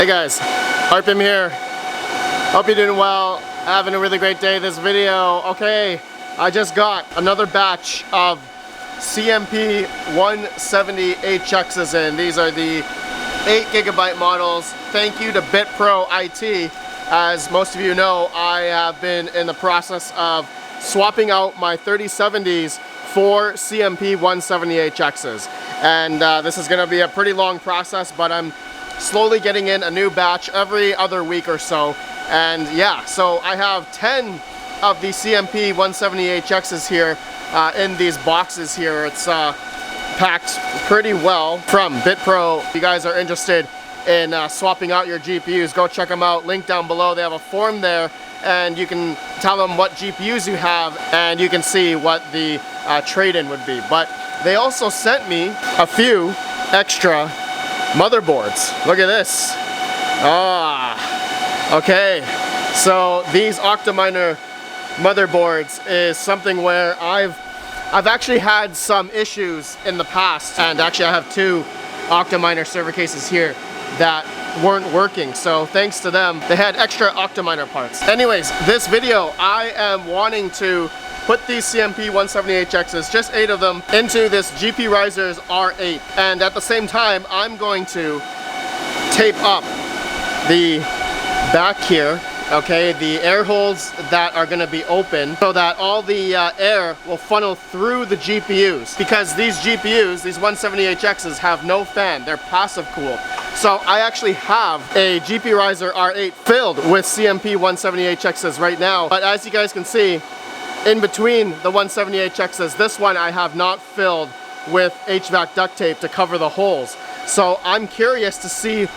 Hey guys, RedPandaMining here. Hope you're doing well, having a really great day. This video, okay, I just got another batch of CMP 170HX's in. These are the 8GB models. Thank you to BitPro IT. As most of you know, I have been in the process of swapping out my 3070s for CMP 170HX's. And this is going to be a pretty long process, but I'm slowly getting in a new batch every other week or so. And yeah, so I have 10 of the CMP 170HX's here in these boxes here. It's packed pretty well from BitPro. If you guys are interested in swapping out your GPUs, go check them out. Link down below. They have a form there, and you can tell them what GPUs you have, and you can see what the trade-in would be. But they also sent me a few extra motherboards. Look at this. Okay. So these Octominer motherboards is something where I've actually had some issues in the past, and actually I have two Octominer server cases here that weren't working. So thanks to them, they had extra Octominer parts. Anyways, this video, I am wanting to put these CMP 170HX's, just 8 of them, into this GP Risers R8. And at the same time, I'm going to tape up the back here, okay, the air holes that are going to be open, so that all the air will funnel through the GPUs. Because these GPUs, these 170HX's, have no fan. They're passive cooled. So I actually have a GP Riser R8 filled with CMP 170HX's right now. But as you guys can see, in between the 170HX's, this one I have not filled with HVAC duct tape to cover the holes. So I'm curious to see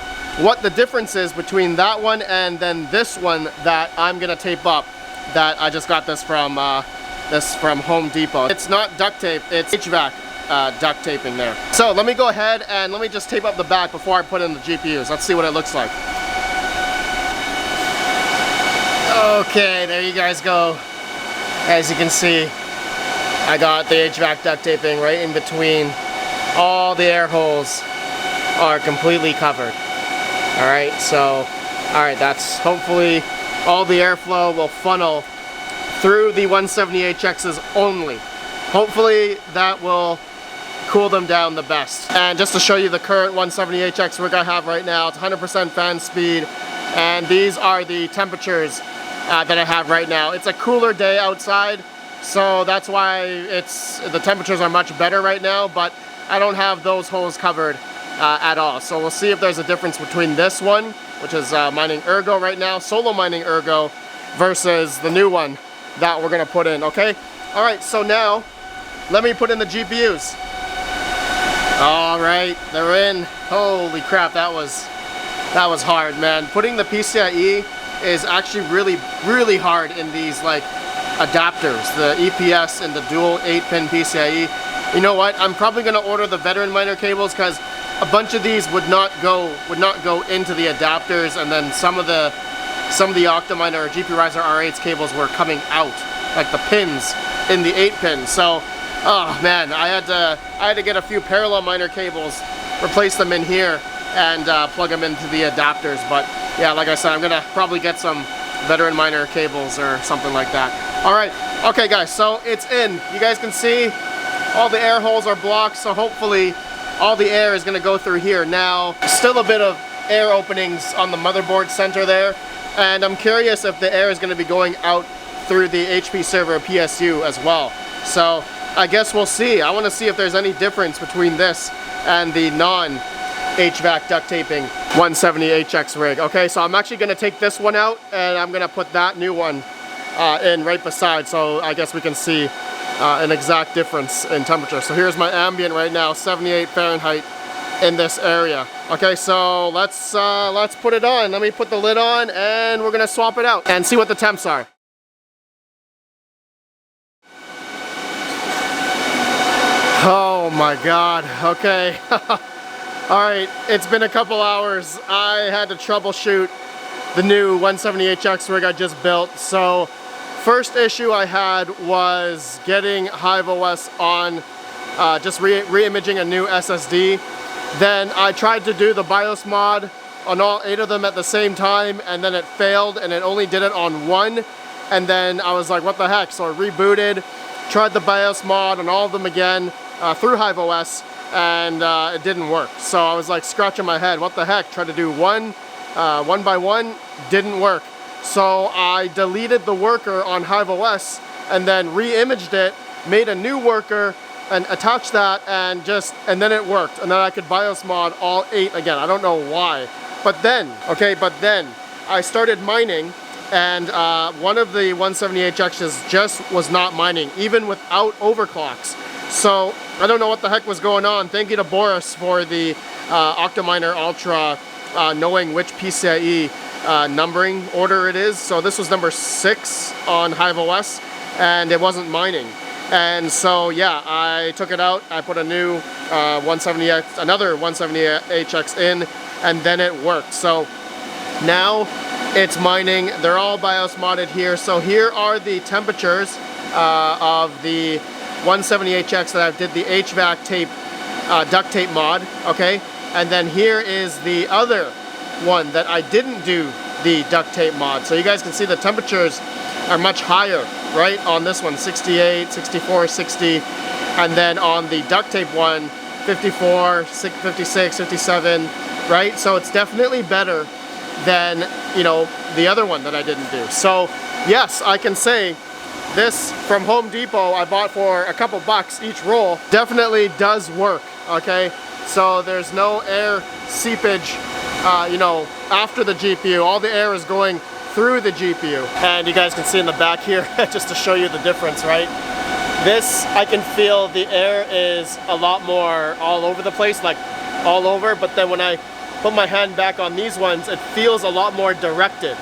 what the difference is between that one and then this one that I'm gonna tape up, that I just got this from Home Depot. It's not duct tape, it's HVAC duct tape in there. So let me go ahead and let me just tape up the back before I put in the GPUs. Let's see what it looks like. Okay, there you guys go. As you can see, I got the HVAC duct taping right in between. All the air holes are completely covered. Alright, so, alright, that's hopefully all the airflow will funnel through the 170HX's only. Hopefully that will cool them down the best. And just to show you the current 170HX rig I have right now, it's 100% fan speed, and these are the temperatures that I have right now. It's a cooler day outside, so that's why the temperatures are much better right now, but I don't have those holes covered at all. So we'll see if there's a difference between this one, which is mining ergo right now, solo mining ergo, versus the new one that we're gonna put in, okay? All right, so now let me put in the GPUs. All right, they're in. Holy crap, that was hard, man. Putting the PCIe is actually really hard in these like adapters, the EPS and the dual 8-pin PCIe. You know what? I'm probably gonna order the veteran miner cables, because a bunch of these would not go into the adapters, and then some of the Octominer or GP Riser R8's cables were coming out, like the pins in the 8-pin. So, oh man, I had to get a few parallel miner cables, replace them in here, and plug them into the adapters. But yeah, like I said, I'm gonna probably get some veteran miner cables or something like that. All right, okay guys, so it's in. You guys can see all the air holes are blocked, so hopefully all the air is gonna go through here. Now, still a bit of air openings on the motherboard center there, and I'm curious if the air is gonna be going out through the HP server PSU as well. So I guess we'll see. I wanna see if there's any difference between this and the non-HVAC duct taping 170HX rig. Okay, so I'm actually gonna take this one out, and I'm gonna put that new one in right beside, so I guess we can see an exact difference in temperature. So here's my ambient right now, 78 Fahrenheit in this area. Okay, so let's put it on. Let me put the lid on, and we're gonna swap it out and see what the temps are. Oh my God, okay. All right, it's been a couple hours. I had to troubleshoot the new 170HX rig I just built. So first issue I had was getting HiveOS on, just re-imaging a new SSD. Then I tried to do the BIOS mod on all 8 of them at the same time, and then it failed, and it only did it on one. And then I was like, what the heck? So I rebooted, tried the BIOS mod on all of them again through HiveOS, and it didn't work. So I was like scratching my head, what the heck? Tried to do one by one, didn't work. So I deleted the worker on HiveOS and then re-imaged it, made a new worker, and attached that, and then it worked. And then I could BIOS mod all 8 again. I don't know why. But then I started mining, and one of the 170HX's just was not mining, even without overclocks. So I don't know what the heck was going on. Thank you to Boris for the Octominer Ultra knowing which PCIe numbering order it is. So this was number 6 on HiveOS, and it wasn't mining. And so yeah, I took it out, I put a new another 170HX in, and then it worked. So now it's mining. They're all BIOS modded here. So here are the temperatures of the 170HX that I did the HVAC tape, duct tape mod, okay? And then here is the other one that I didn't do the duct tape mod. So you guys can see the temperatures are much higher, right? On this one, 68, 64, 60. And then on the duct tape one, 54, 56, 57, right? So it's definitely better than, you know, the other one that I didn't do. So yes, I can say this from Home Depot I bought for a couple bucks each roll, definitely does work, okay? So there's no air seepage, you know, after the GPU. All the air is going through the GPU. And you guys can see in the back here, just to show you the difference, right? This, I can feel the air is a lot more all over the place, like all over, but then when I put my hand back on these ones, it feels a lot more directed,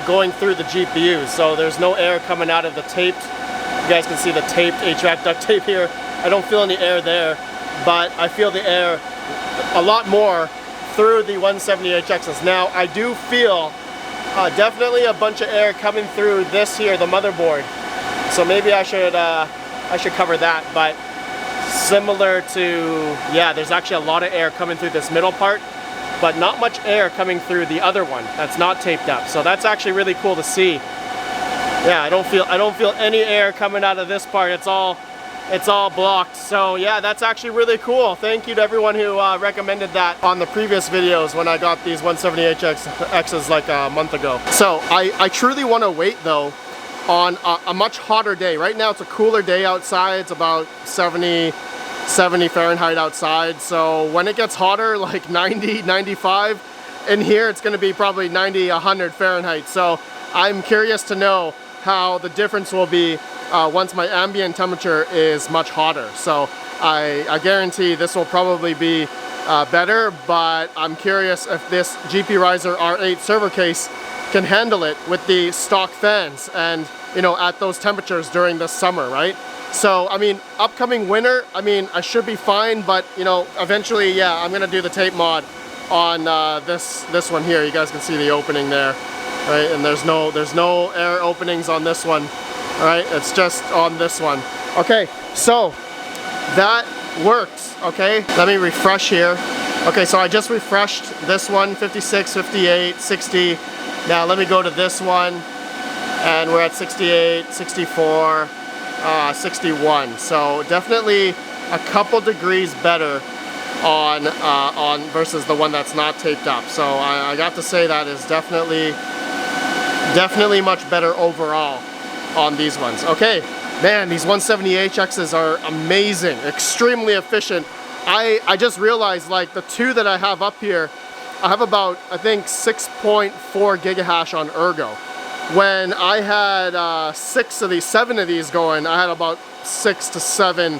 going through the GPU. So there's no air coming out of the taped. You guys can see the taped HVAC duct tape here. I don't feel any air there, but I feel the air a lot more through the 170HX's. Now I do feel definitely a bunch of air coming through this here, the motherboard. So maybe I should cover that, but similar to, yeah, there's actually a lot of air coming through this middle part, but not much air coming through the other one that's not taped up. So that's actually really cool to see. Yeah, I don't feel any air coming out of this part. It's all blocked. So yeah, that's actually really cool. Thank you to everyone who recommended that on the previous videos when I got these 170HX's like a month ago. So I truly want to wait though on a much hotter day. Right now it's a cooler day outside. It's about 70 Fahrenheit outside. So when it gets hotter, like 90, 95, in here it's going to be probably 90, 100 Fahrenheit. So I'm curious to know how the difference will be once my ambient temperature is much hotter. So I guarantee this will probably be better, but I'm curious if this GP Riser R8 server case can handle it with the stock fans and, you know, at those temperatures during the summer, right? So, I mean, upcoming winter, I mean, I should be fine, but, you know, eventually, yeah, I'm gonna do the tape mod on this one here. You guys can see the opening there, right? And there's no air openings on this one. All right, it's just on this one. Okay, so that works, okay? Let me refresh here. Okay, so I just refreshed this one, 56, 58, 60. Now let me go to this one, and we're at 68, 64, 61. So definitely a couple degrees better on versus the one that's not taped up. So I got to say that is definitely much better overall on these ones. Okay, man, these 170HX's are amazing, extremely efficient. I just realized, like, the two that I have up here, I have about, I think, 6.4 gigahash on Ergo. When I had 7 of these going, I had about 6 to 7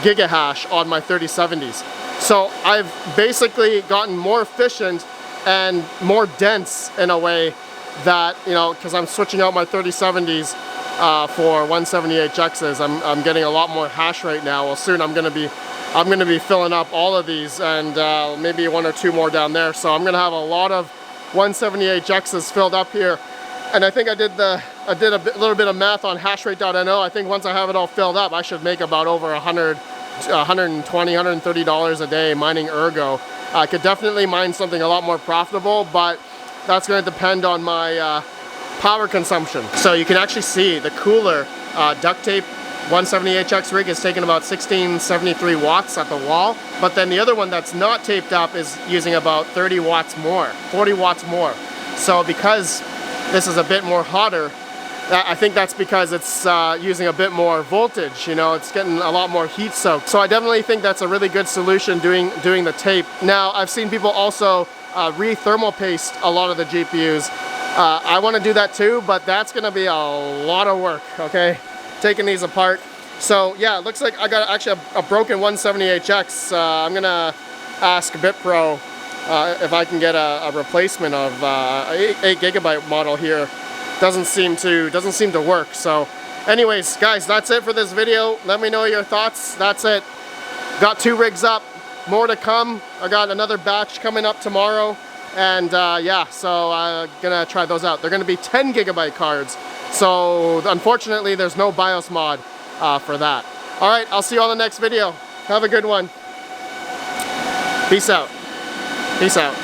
gigahash on my 3070s. So I've basically gotten more efficient and more dense in a way that, you know, because I'm switching out my 3070s for 170HX's. I'm getting a lot more hash rate now. Well, soon I'm gonna be filling up all of these, and maybe 1 or 2 more down there. So I'm gonna have a lot of 170HX's filled up here. And I think I did a little bit of math on hashrate.no. I think once I have it all filled up, I should make about over $120, $130 a day mining Ergo. I could definitely mine something a lot more profitable, but that's going to depend on my power consumption. So you can actually see the cooler duct tape 170HX rig is taking about 1673 watts at the wall, but then the other one that's not taped up is using about 30 watts more, 40 watts more. So because this is a bit more hotter, I think that's because it's using a bit more voltage, you know, it's getting a lot more heat soaked. So I definitely think that's a really good solution doing the tape. Now, I've seen people also re-thermal paste a lot of the GPUs. I want to do that too, but that's going to be a lot of work, okay? Taking these apart. So yeah, it looks like I got actually a broken 170HX. I'm going to ask BitPro if I can get a replacement of 8GB model here. Doesn't seem to work. So anyways, guys, that's it for this video. Let me know your thoughts. That's it. Got 2 rigs up, more to come. I got another batch coming up tomorrow, and yeah, so I'm gonna try those out. They're gonna be 10GB cards, so unfortunately there's no BIOS mod for that. All right, I'll see you on the next video. Have a good one. Peace out. Peace out.